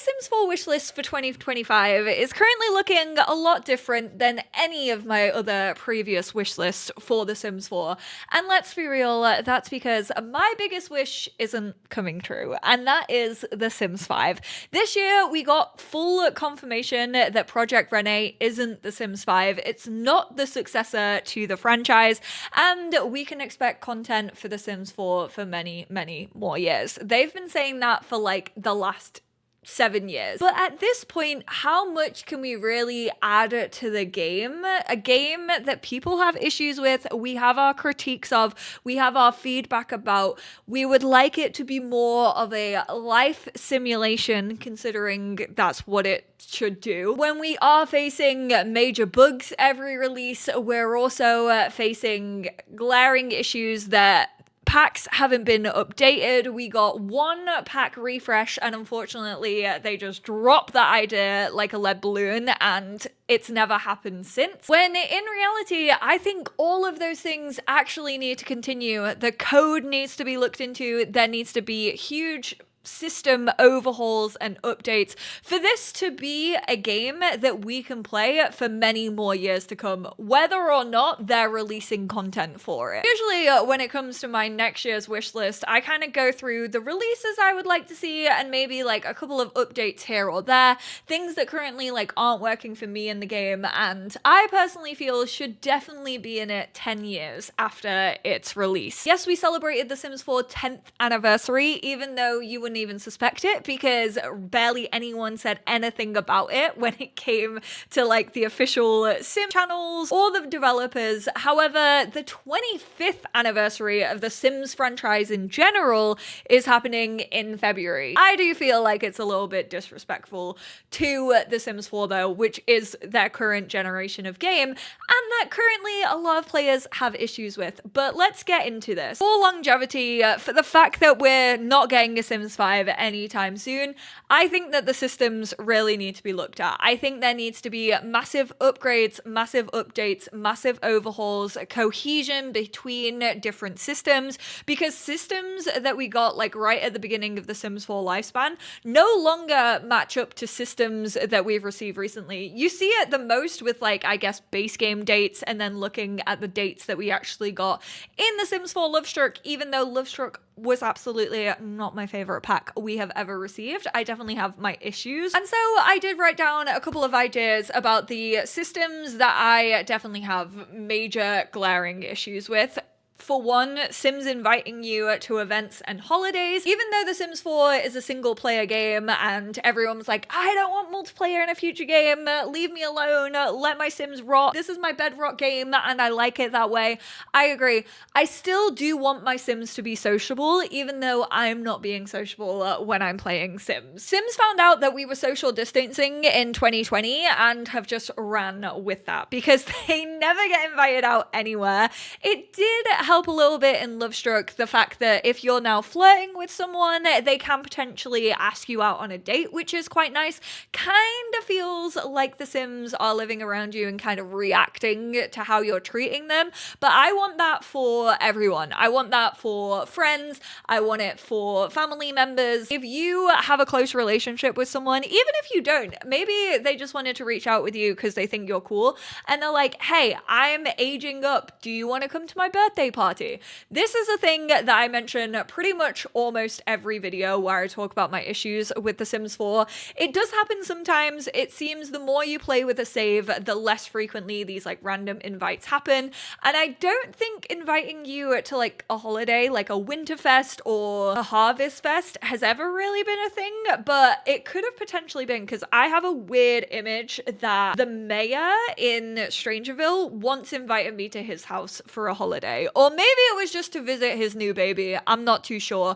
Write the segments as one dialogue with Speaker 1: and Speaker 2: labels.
Speaker 1: Sims 4 wishlist for 2025 is currently looking a lot different than any of my other previous wishlists for The Sims 4. And let's be real, that's because my biggest wish isn't coming true, and that is The Sims 5. This year, we got full confirmation that Project Rene isn't The Sims 5. It's not the successor to the franchise, and we can expect content for The Sims 4 for many, many more years. They've been saying that for like the last 7 years. But at this point, how much can we really add to the game? A game that people have issues with, we have our critiques of, we have our feedback about. We would like it to be more of a life simulation, considering that's what it should do. When we are facing major bugs every release, we're also facing glaring issues that packs haven't been updated. We got one pack refresh, and unfortunately they just dropped that idea like a lead balloon, and it's never happened since. When in reality, I think all of those things actually need to continue. The code needs to be looked into. There needs to be huge system overhauls and updates for this to be a game that we can play for many more years to come, whether or not they're releasing content for it. Usually when it comes to my next year's wish list, I kind of go through the releases I would like to see and maybe like a couple of updates here or there, things that currently like aren't working for me in the game, and I personally feel should definitely be in it 10 years after its release. Yes, we celebrated The Sims 4 10th anniversary, even though you wouldn't even suspect it because barely anyone said anything about it when it came to like the official Sim channels or the developers. However, the 25th anniversary of the Sims franchise in general is happening in February. I do feel like it's a little bit disrespectful to The Sims 4 though, which is their current generation of game, and that currently a lot of players have issues with. But let's get into this. For longevity, for the fact that we're not getting a Sims 5 anytime soon, I think that the systems really need to be looked at. I think there needs to be massive upgrades, massive updates, massive overhauls, cohesion between different systems, because systems that we got like right at the beginning of the Sims 4 lifespan no longer match up to systems that we've received recently. You see it the most with like, I guess, base game dates, and then looking at the dates that we actually got in the Sims 4 Lovestruck, even though Lovestruck was absolutely not my favorite pack we have ever received. I definitely have my issues. And so I did write down a couple of ideas about the systems that I definitely have major glaring issues with. For one, Sims inviting you to events and holidays. Even though The Sims 4 is a single player game and everyone was like, I don't want multiplayer in a future game, leave me alone, let my Sims rot. This is my bedrock game and I like it that way. I agree. I still do want my Sims to be sociable, even though I'm not being sociable when I'm playing Sims. Sims found out that we were social distancing in 2020 and have just ran with that because they never get invited out anywhere. It did help a little bit in Lovestruck, the fact that if you're now flirting with someone, they can potentially ask you out on a date, which is quite nice. Kind of feels like the Sims are living around you and kind of reacting to how you're treating them. But I want that for everyone. I want that for friends. I want it for family members. If you have a close relationship with someone, even if you don't, maybe they just wanted to reach out with you because they think you're cool and they're like, hey, I'm aging up. Do you want to come to my birthday party? This is a thing that I mention pretty much almost every video where I talk about my issues with The Sims 4. It does happen sometimes. It seems the more you play with a save, the less frequently these like random invites happen. And I don't think inviting you to like a holiday, like a Winterfest or a Harvest Fest has ever really been a thing, but it could have potentially been because I have a weird image that the mayor in Strangerville once invited me to his house for a holiday. Or maybe it was just to visit his new baby. I'm not too sure.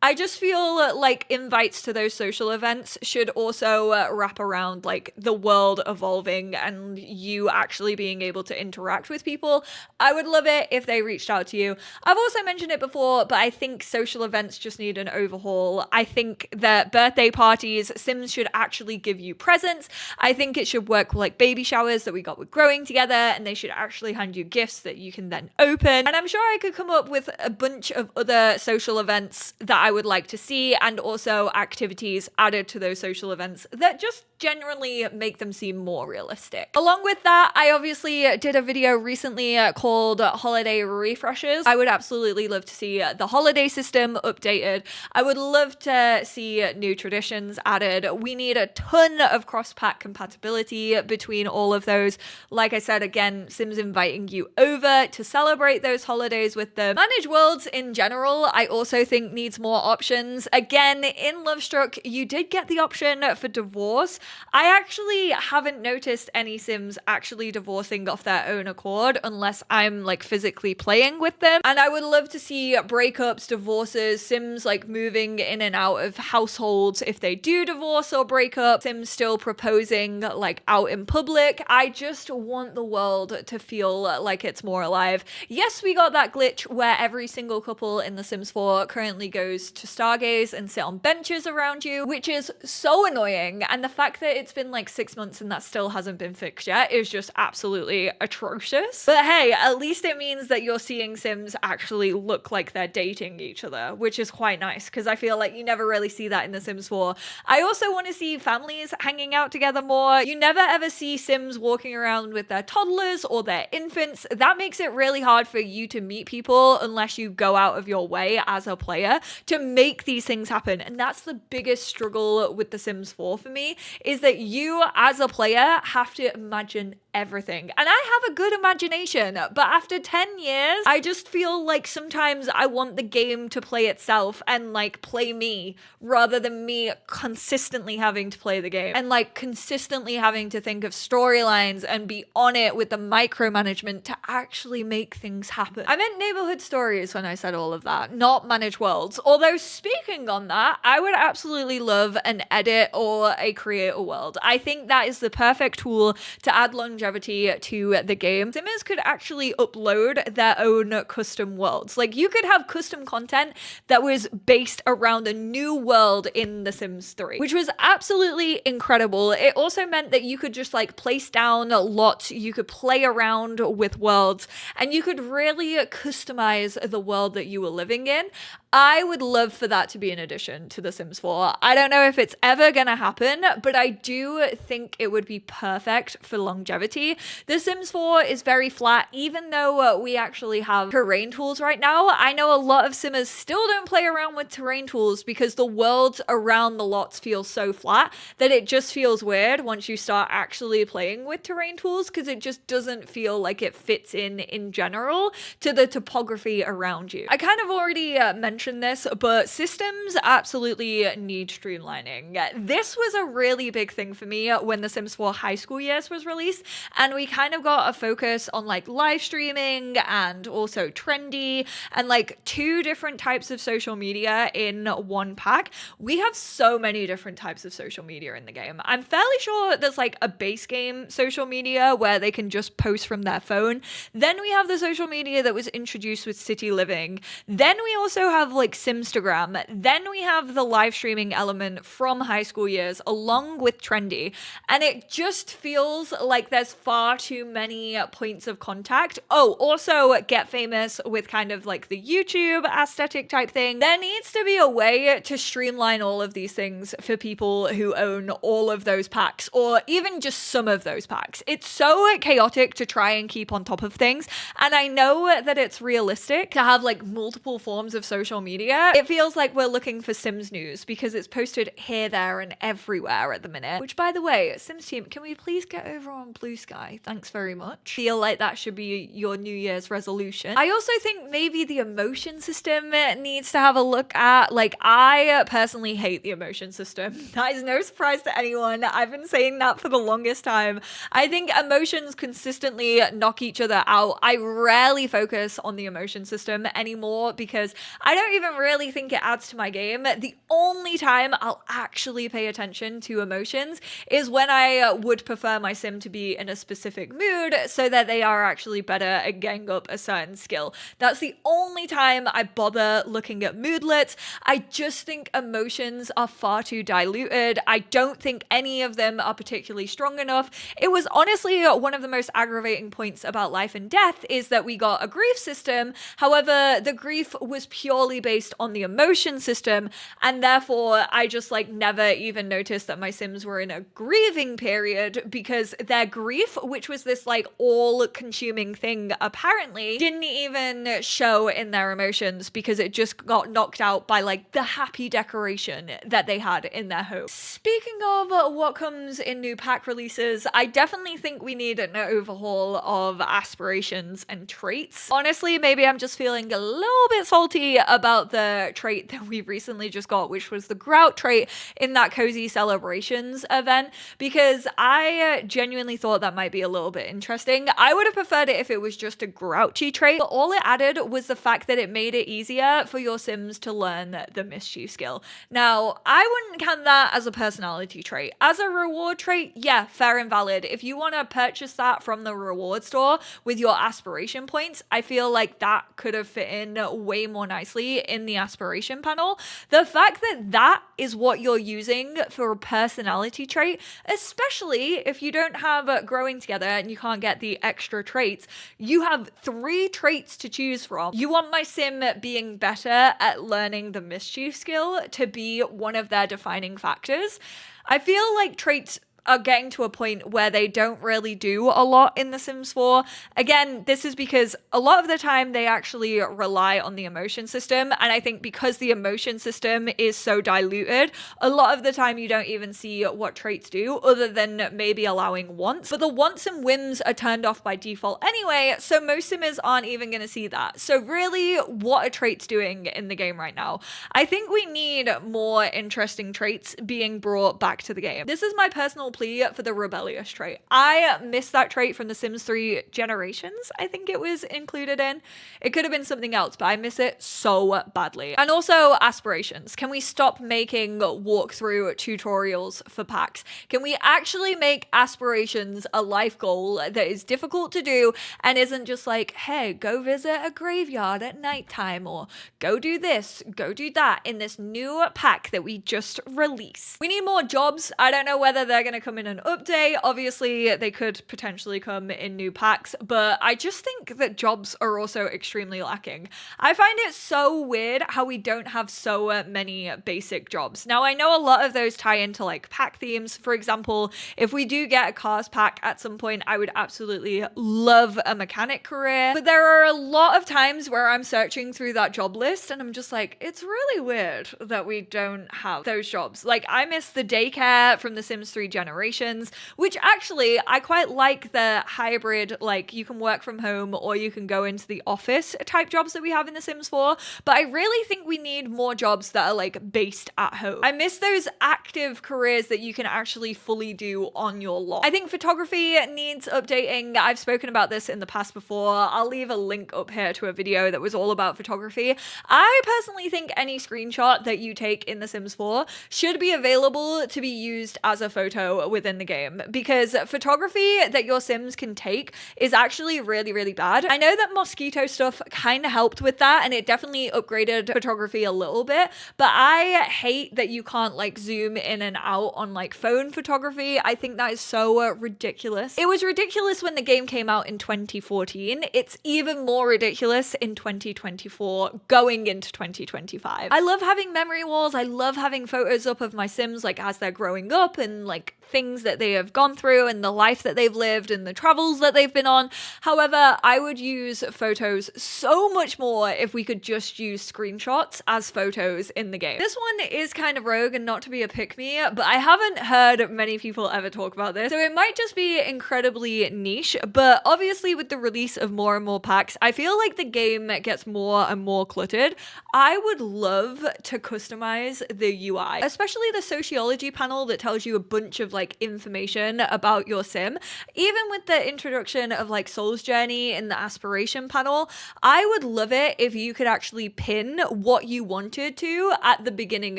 Speaker 1: I just feel like invites to those social events should also wrap around like the world evolving and you actually being able to interact with people. I would love it if they reached out to you. I've also mentioned it before, but I think social events just need an overhaul. I think that birthday parties, Sims should actually give you presents. I think it should work with like baby showers that we got with Growing Together, and they should actually hand you gifts that you can then open. And I'm sure I could come up with a bunch of other social events that I I would like to see, and also activities added to those social events that just generally make them seem more realistic. Along with that, I obviously did a video recently called Holiday Refreshes. I would absolutely love to see the holiday system updated. I would love to see new traditions added. We need a ton of cross-pack compatibility between all of those. Like I said, again, Sims inviting you over to celebrate those holidays with them. Manage worlds in general, I also think needs more options. Again, in Lovestruck, you did get the option for divorce. I actually haven't noticed any Sims actually divorcing off their own accord unless I'm like physically playing with them. And I would love to see breakups, divorces, Sims like moving in and out of households if they do divorce or break up, Sims still proposing like out in public. I just want the world to feel like it's more alive. Yes, we got that glitch where every single couple in The Sims 4 currently goes to stargaze and sit on benches around you, which is so annoying. And the fact that it's been like 6 months and that still hasn't been fixed yet is just absolutely atrocious. But hey, at least it means that you're seeing Sims actually look like they're dating each other, which is quite nice because I feel like you never really see that in The Sims 4. I also want to see families hanging out together more. You never ever see Sims walking around with their toddlers or their infants. That makes it really hard for you to meet people unless you go out of your way as a player to make these things happen. And that's the biggest struggle with The Sims 4 for me, is that you as a player have to imagine everything. And I have a good imagination, but after 10 years, I just feel like sometimes I want the game to play itself and like play me rather than me consistently having to play the game and like consistently having to think of storylines and be on it with the micromanagement to actually make things happen. I meant neighborhood stories when I said all of that, not manage worlds. Although speaking on that, I would absolutely love an edit or a create a world. I think that is the perfect tool to add longevity to the game. Simmers could actually upload their own custom worlds. Like you could have custom content that was based around a new world in The Sims 3, which was absolutely incredible. It also meant that you could just like place down lots, you could play around with worlds, and you could really customize the world that you were living in. I would love for that to be an addition to The Sims 4. I don't know if it's ever gonna happen, but I do think it would be perfect for longevity. The Sims 4 is very flat, even though we actually have terrain tools right now. I know a lot of Simmers still don't play around with terrain tools because the worlds around the lots feel so flat that it just feels weird once you start actually playing with terrain tools, because it just doesn't feel like it fits in general to the topography around you. I kind of already mentioned this, but systems absolutely need streamlining. This was a really big thing for me when The Sims 4 High School Years was released, and we kind of got a focus on like live streaming and also trendy and like two different types of social media in one pack. We have so many different types of social media in the game. I'm fairly sure there's like a base game social media where they can just post from their phone. Then we have the social media that was introduced with City Living. Then we also have like Simstagram. Then we have the live streaming element from High School Years along with trendy. And it just feels like there's far too many points of contact. Oh, also Get Famous with kind of like the YouTube aesthetic type thing. There needs to be a way to streamline all of these things for people who own all of those packs or even just some of those packs. It's so chaotic to try and keep on top of things. And I know that it's realistic to have like multiple forms of social media. It feels like we're looking for Sims news because it's posted here, there, and everywhere at the minute. Which, by the way, Sims team, can we please get over on Blue Sky? Thanks very much. Feel like that should be your New Year's resolution. I also think maybe the emotion system needs to have a look at. Like, I personally hate the emotion system. That is no surprise to anyone. I've been saying that for the longest time. I think emotions consistently knock each other out. I rarely focus on the emotion system anymore because I don't even really think it adds to my game. The only time I'll actually pay attention to emotions is when I would prefer my sim to be in a specific mood so that they are actually better at getting up a certain skill. That's the only time I bother looking at moodlets. I just think emotions are far too diluted. I don't think any of them are particularly strong enough. It was honestly one of the most aggravating points about Life and Death is that we got a grief system. However, the grief was purely heavily based on the emotion system, and therefore I just like never even noticed that my Sims were in a grieving period, because their grief, which was this like all-consuming thing, apparently didn't even show in their emotions because it just got knocked out by like the happy decoration that they had in their home. Speaking of what comes in new pack releases, I definitely think we need an overhaul of aspirations and traits. Honestly, maybe I'm just feeling a little bit salty about the trait that we recently just got, which was the grout trait in that Cozy Celebrations event, because I genuinely thought that might be a little bit interesting. I would have preferred it if it was just a grouchy trait, but all it added was the fact that it made it easier for your Sims to learn the mischief skill. Now, I wouldn't count that as a personality trait. As a reward trait, yeah, fair and valid. If you want to purchase that from the reward store with your aspiration points, I feel like that could have fit in way more nicely in the aspiration panel. The fact that that is what you're using for a personality trait, especially if you don't have growing together and you can't get the extra traits, you have 3 traits to choose from. You want my Sim being better at learning the mischief skill to be one of their defining factors. I feel like traits are getting to a point where they don't really do a lot in The Sims 4. Again, this is because a lot of the time they actually rely on the emotion system, and I think because the emotion system is so diluted, a lot of the time you don't even see what traits do other than maybe allowing wants. But the wants and whims are turned off by default anyway, so most Simmers aren't even going to see that. So really, what are traits doing in the game right now? I think we need more interesting traits being brought back to the game. This is my personal plea for the rebellious trait. I miss that trait from The Sims 3 Generations, I think it was included in. It could have been something else, but I miss it so badly. And also aspirations. Can we stop making walkthrough tutorials for packs? Can we actually make aspirations a life goal that is difficult to do and isn't just like, hey, go visit a graveyard at nighttime, or go do this, go do that in this new pack that we just released? We need more jobs. I don't know whether they're going to come in an update. Obviously, they could potentially come in new packs, but I just think that jobs are also extremely lacking. I find it so weird how we don't have so many basic jobs. Now, I know a lot of those tie into like pack themes. For example, if we do get a cars pack at some point, I would absolutely love a mechanic career. But there are a lot of times where I'm searching through that job list and I'm just like, it's really weird that we don't have those jobs. Like, I miss the daycare from The Sims 3 Generations, which actually I quite like the hybrid, like you can work from home or you can go into the office type jobs that we have in The Sims 4, but I really think we need more jobs that are like based at home. I miss those active careers that you can actually fully do on your lot. I think photography needs updating. I've spoken about this in the past before. I'll leave a link up here to a video that was all about photography. I personally think any screenshot that you take in The Sims 4 should be available to be used as a photo within the game, because photography that your Sims can take is actually really, really bad. I know that mosquito stuff kind of helped with that and it definitely upgraded photography a little bit, but I hate that you can't like zoom in and out on like phone photography. I think that is so ridiculous. It was ridiculous when the game came out in 2014. It's even more ridiculous in 2024 going into 2025. I love having memory walls. I love having photos up of my Sims like as they're growing up and like things that they have gone through and the life that they've lived and the travels that they've been on. However, I would use photos so much more if we could just use screenshots as photos in the game. This one is kind of rogue and not to be a pick-me, but I haven't heard many people ever talk about this, so it might just be incredibly niche. But obviously with the release of more and more packs, I feel like the game gets more and more cluttered. I would love to customize the UI, especially the sociology panel that tells you a bunch of like information about your Sim. Even with the introduction of like Soul's Journey in the aspiration panel, I would love it if you could actually pin what you wanted to at the beginning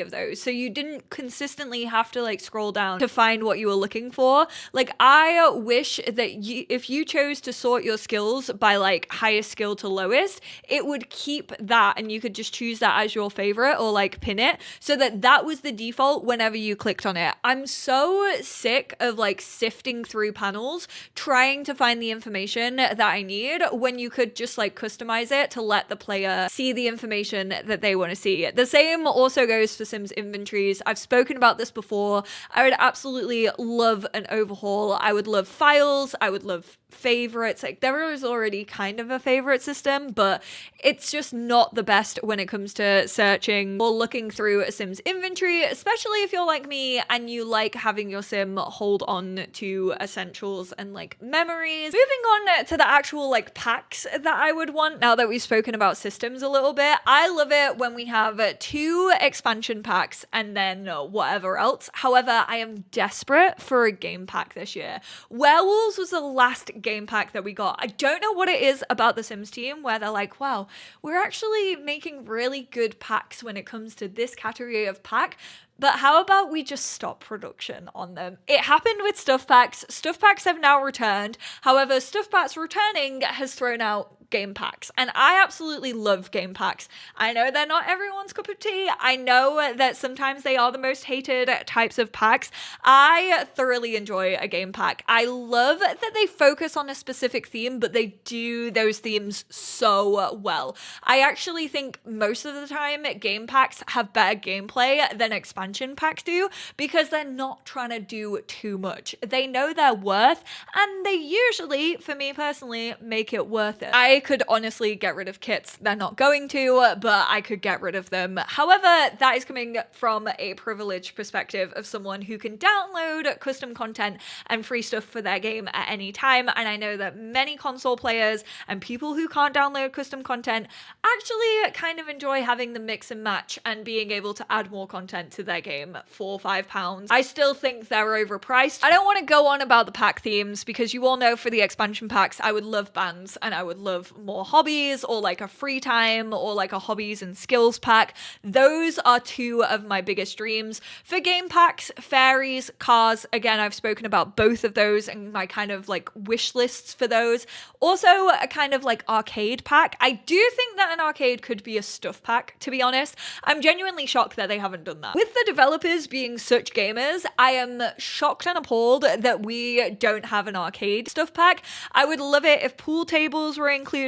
Speaker 1: of those, so you didn't consistently have to like scroll down to find what you were looking for. Like, I wish that if you chose to sort your skills by like highest skill to lowest, it would keep that and you could just choose that as your favorite or like pin it so that that was the default whenever you clicked on it. I'm so sick of like sifting through panels trying to find the information that I need when you could just like customize it to let the player see the information that they want to see. The same also goes for Sims inventories. I've spoken about this before. I would absolutely love an overhaul. I would love files. I would love favorites. Like, there is already kind of a favorite system, but it's just not the best when it comes to searching or looking through a Sim's inventory, especially if you're like me and you like having your Sim hold on to essentials and like memories. Moving on to the actual like packs that I would want, now that we've spoken about systems a little bit, I love it when we have 2 expansion packs and then whatever else. However, I am desperate for a game pack this year. Werewolves was the last game pack that we got. I don't know what it is about the Sims team where they're like, wow, we're actually making really good packs when it comes to this category of pack, but how about we just stop production on them? It happened with stuff packs. Stuff packs have now returned. However, stuff packs returning has thrown out game packs, and I absolutely love game packs. I know they're not everyone's cup of tea. I know that sometimes they are the most hated types of packs. I thoroughly enjoy a game pack. I love that they focus on a specific theme, but they do those themes so well. I actually think most of the time game packs have better gameplay than expansion packs do, because they're not trying to do too much. They know their worth, and they usually, for me personally, make it worth it. I could honestly get rid of kits. They're not going to, but I could get rid of them. However, that is coming from a privileged perspective of someone who can download custom content and free stuff for their game at any time. And I know that many console players and people who can't download custom content actually kind of enjoy having the mix and match and being able to add more content to their game for £5. I still think they're overpriced. I don't want to go on about the pack themes, because you all know for the expansion packs, I would love bands and I would love more hobbies, or like a free time, or like a hobbies and skills pack. Those are 2 of my biggest dreams. For game packs, fairies, cars, again, I've spoken about both of those and my kind of like wish lists for those. Also a kind of like arcade pack. I do think that an arcade could be a stuff pack, to be honest. I'm genuinely shocked that they haven't done that. With the developers being such gamers, I am shocked and appalled that we don't have an arcade stuff pack. I would love it if pool tables were included,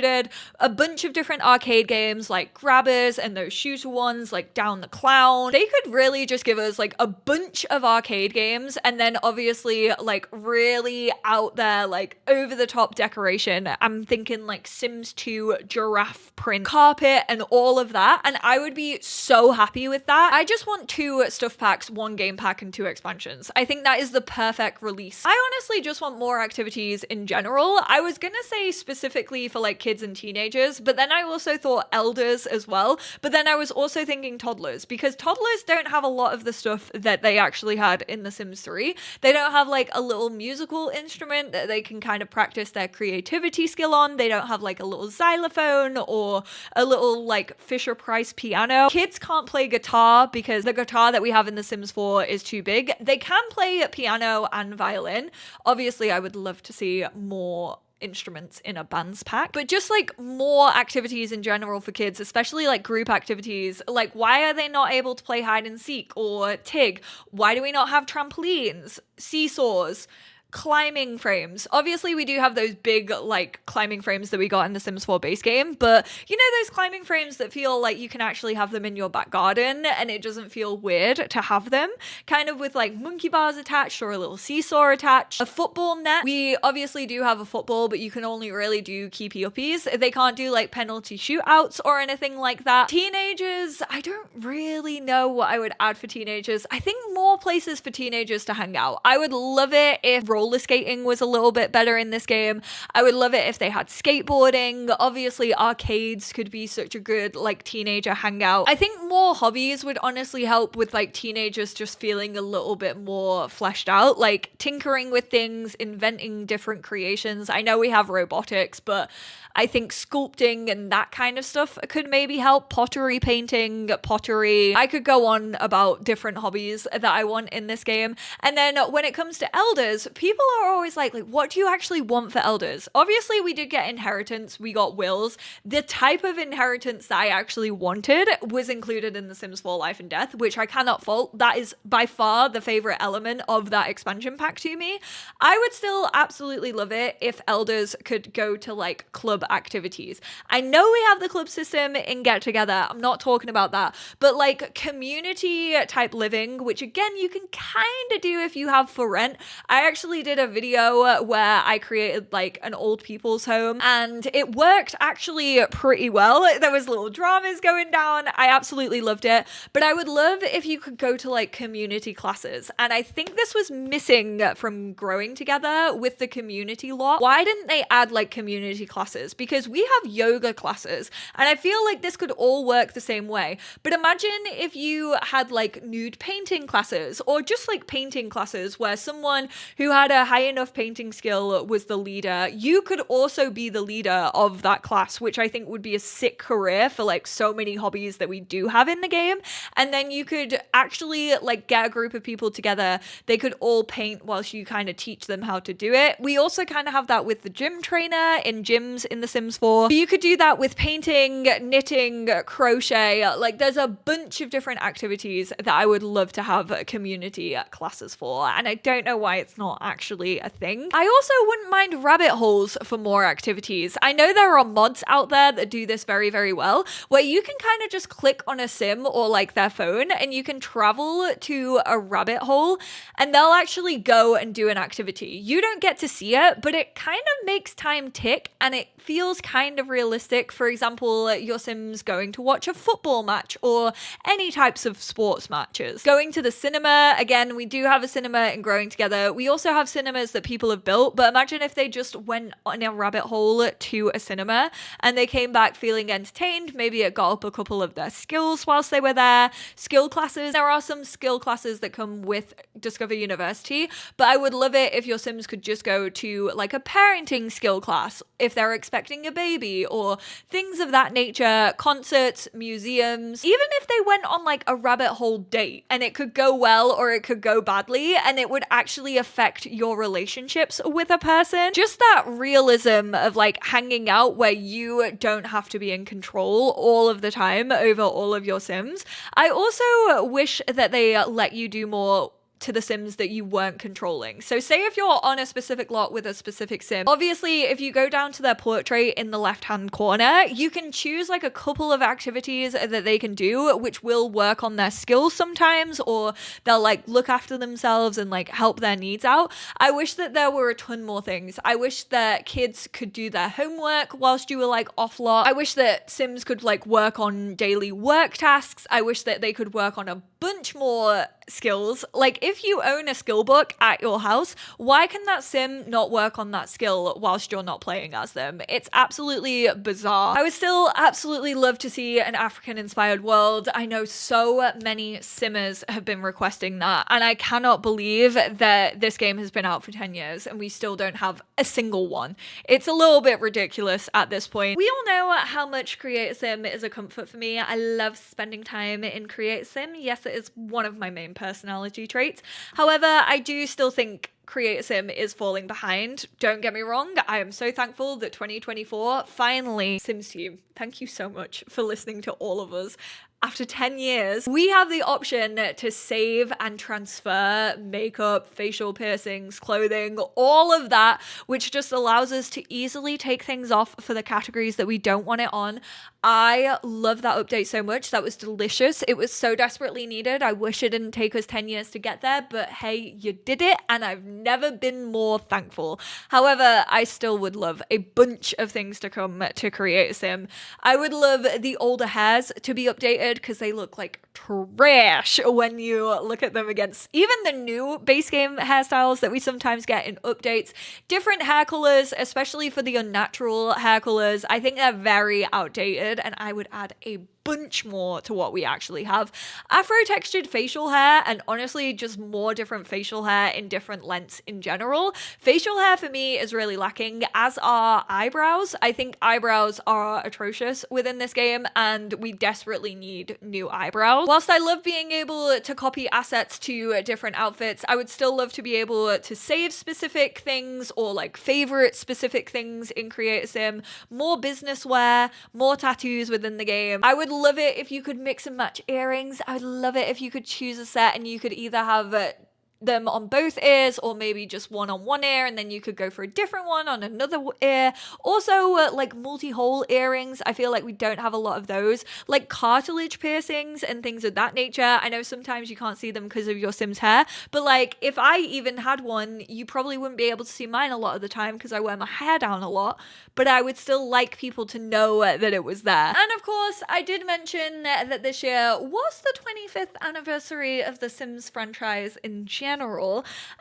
Speaker 1: a bunch of different arcade games like Grabbers and those shooter ones like Down the Clown. They could really just give us like a bunch of arcade games, and then obviously like really out there, like over the top decoration. I'm thinking like Sims 2 giraffe print carpet and all of that, and I would be so happy with that. I just want 2 stuff packs, 1 game pack, and 2 expansions. I think that is the perfect release. I honestly just want more activities in general. I was gonna say specifically for like kids and teenagers, but then I also thought elders as well. But then I was also thinking toddlers, because toddlers don't have a lot of the stuff that they actually had in The Sims 3. They don't have like a little musical instrument that they can kind of practice their creativity skill on. They don't have like a little xylophone or a little like Fisher Price piano. Kids can't play guitar because the guitar that we have in The Sims 4 is too big. They can play piano and violin. Obviously, I would love to see more instruments in a bands pack, but just like more activities in general for kids, especially like group activities. Like, why are they not able to play hide and seek or TIG? Why do we not have trampolines, seesaws, climbing frames? Obviously, we do have those big like climbing frames that we got in the Sims 4 base game, but you know, those climbing frames that feel like you can actually have them in your back garden and it doesn't feel weird to have them, kind of with like monkey bars attached or a little seesaw attached. A football net. We obviously do have a football, but you can only really do keepy uppies. They can't do like penalty shootouts or anything like that. Teenagers, I don't really know what I would add for teenagers. I think more places for teenagers to hang out. I would love it if roller skating was a little bit better in this game. I would love it if they had skateboarding. Obviously, arcades could be such a good like teenager hangout. I think more hobbies would honestly help with like teenagers just feeling a little bit more fleshed out, like tinkering with things, inventing different creations. I know we have robotics, but I think sculpting and that kind of stuff could maybe help. Pottery painting, pottery. I could go on about different hobbies that I want in this game. And then when it comes to elders, people people are always like, what do you actually want for elders? Obviously, we did get inheritance. We got wills. The type of inheritance that I actually wanted was included in The Sims 4 Life and Death, which I cannot fault. That is by far the favorite element of that expansion pack to me. I would still absolutely love it if elders could go to like club activities. I know we have the club system in Get Together. I'm not talking about that, but like community type living, which again, you can kind of do if you have for rent. I actually did a video where I created like an old people's home and it worked actually pretty well. There was little dramas going down. I absolutely loved it, but I would love if you could go to like community classes. And I think this was missing from Growing Together with the community lot. Why didn't they add like community classes? Because we have yoga classes and I feel like this could all work the same way. But imagine if you had like nude painting classes or just like painting classes where someone who had a high enough painting skill was the leader. You could also be the leader of that class, which I think would be a sick career for like so many hobbies that we do have in the game. And then you could actually like get a group of people together. They could all paint whilst you kind of teach them how to do it. We also kind of have that with the gym trainer in gyms in The Sims 4. But you could do that with painting, knitting, crochet. Like there's a bunch of different activities that I would love to have community classes for. And I don't know why it's not actually a thing. I also wouldn't mind rabbit holes for more activities. I know there are mods out there that do this very, very well, where you can kind of just click on a sim or like their phone and you can travel to a rabbit hole and they'll actually go and do an activity. You don't get to see it, but it kind of makes time tick and it feels kind of realistic. For example, your Sims going to watch a football match or any types of sports matches. Going to the cinema, again, we do have a cinema in Growing Together. We also have cinemas that people have built, but imagine if they just went on a rabbit hole to a cinema and they came back feeling entertained. Maybe it got up a couple of their skills whilst they were there. Skill classes. There are some skill classes that come with Discover University, but I would love it if your Sims could just go to like a parenting skill class if they're expecting a baby or things of that nature, concerts, museums, even if they went on like a rabbit hole date and it could go well or it could go badly and it would actually affect your relationships with a person. Just that realism of like hanging out where you don't have to be in control all of the time over all of your Sims. I also wish that they let you do more to the Sims that you weren't controlling. So say if you're on a specific lot with a specific Sim, obviously if you go down to their portrait in the left hand corner, you can choose like a couple of activities that they can do which will work on their skills sometimes, or they'll like look after themselves and like help their needs out. I wish that there were a ton more things. I wish that kids could do their homework whilst you were like off lot. I wish that Sims could like work on daily work tasks. I wish that they could work on a bunch more skills. Like if you own a skill book at your house, why can that Sim not work on that skill whilst you're not playing as them? It's absolutely bizarre. I would still absolutely love to see an African inspired world. I know so many Simmers have been requesting that, and I cannot believe that this game has been out for 10 years and we still don't have a single one. It's a little bit ridiculous at this point. We all know how much Create a Sim is a comfort for me. I love spending time in Create a Sim. Yes, it is one of my main personality traits. However, I do still think Create a Sim is falling behind. Don't get me wrong, I am so thankful that 2024 finally, Sims team, thank you so much for listening to all of us. After 10 years, we have the option to save and transfer makeup, facial piercings, clothing, all of that, which just allows us to easily take things off for the categories that we don't want it on. I love that update so much. That was delicious. It was so desperately needed. I wish it didn't take us 10 years to get there, but hey, you did it, and I've never been more thankful. However, I still would love a bunch of things to come to Create a Sim. I would love the older hairs to be updated because they look like trash when you look at them against even the new base game hairstyles that we sometimes get in updates. Different hair colors, especially for the unnatural hair colors, I think they're very outdated, and I would add a bunch more to what we actually have. Afro textured facial hair, and honestly just more different facial hair in different lengths in general. Facial hair for me is really lacking, as are eyebrows. I think eyebrows are atrocious within this game and we desperately need new eyebrows. house. Whilst I love being able to copy assets to different outfits, I would still love to be able to save specific things or like favorite specific things in Create a Sim, more business wear, more tattoos within the game. I would love it if you could mix and match earrings. I would love it if you could choose a set and you could either have them on both ears or maybe just one on one ear, and then you could go for a different one on another ear. Also like multi-hole earrings, I feel like we don't have a lot of those, like cartilage piercings and things of that nature. I know sometimes you can't see them because of your Sim's hair, but like if I even had one, you probably wouldn't be able to see mine a lot of the time because I wear my hair down a lot, but I would still like people to know that it was there. And of course I did mention that this year was the 25th anniversary of the Sims franchise in general,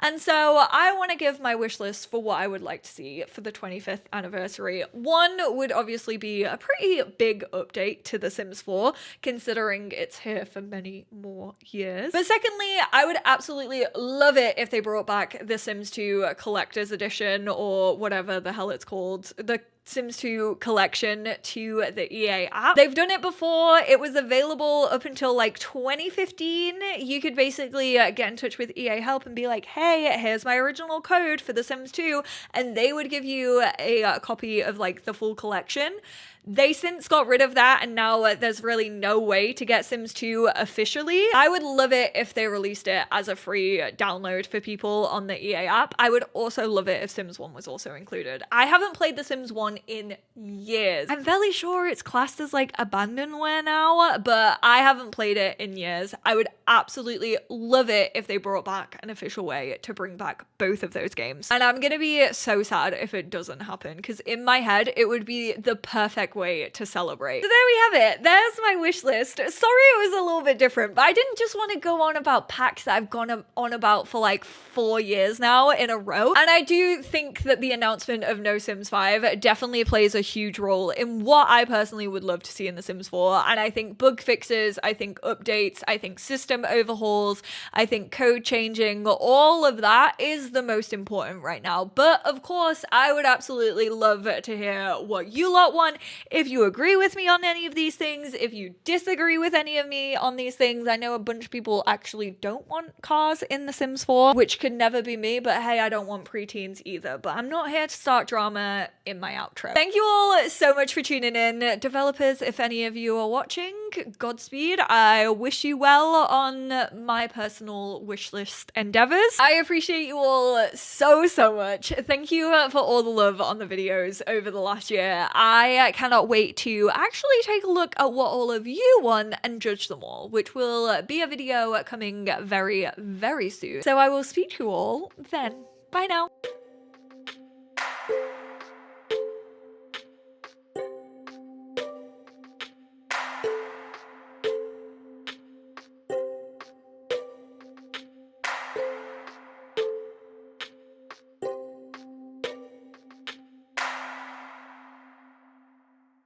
Speaker 1: and so I want to give my wish list for what I would like to see for the 25th anniversary. One would obviously be a pretty big update to The Sims 4, considering it's here for many more years. But secondly, I would absolutely love it if they brought back The Sims 2 Collector's Edition, or whatever the hell it's called, the Sims 2 collection, to the EA app. They've done it before. It was available up until like 2015. You could basically get in touch with EA Help and be like, hey, here's my original code for The Sims 2, and they would give you a copy of like the full collection. They since got rid of that, and now there's really no way to get Sims 2 officially. I would love it if they released it as a free download for people on the EA app. I would also love it if Sims 1 was also included. I haven't played The Sims 1 in years. I'm fairly sure it's classed as like abandonware now, but I haven't played it in years. I would absolutely love it if they brought back an official way to bring back both of those games. And I'm gonna be so sad if it doesn't happen, because in my head, it would be the perfect way to celebrate. So there we have it. There's my wish list. Sorry it was a little bit different, but I didn't just want to go on about packs that I've gone on about for like 4 years now in a row. And I do think that the announcement of No Sims 5 definitely plays a huge role in what I personally would love to see in The Sims 4. And I think bug fixes, I think updates, I think system overhauls, I think code changing, all of that is the most important right now. But of course, I would absolutely love to hear what you lot want. If you agree with me on any of these things, if you disagree with any of me on these things. I know a bunch of people actually don't want cars in The Sims 4, which could never be me, but hey, I don't want preteens either. But I'm not here to start drama in my outro. Thank you all so much for tuning in. Developers, if any of you are watching, Godspeed. I wish you well on my personal wish list endeavors. I appreciate you all so much. Thank you for all the love on the videos over the last year. I cannot wait to actually take a look at what all of you want and judge them all, which will be a video coming very soon. So I will speak to you all then. Bye now.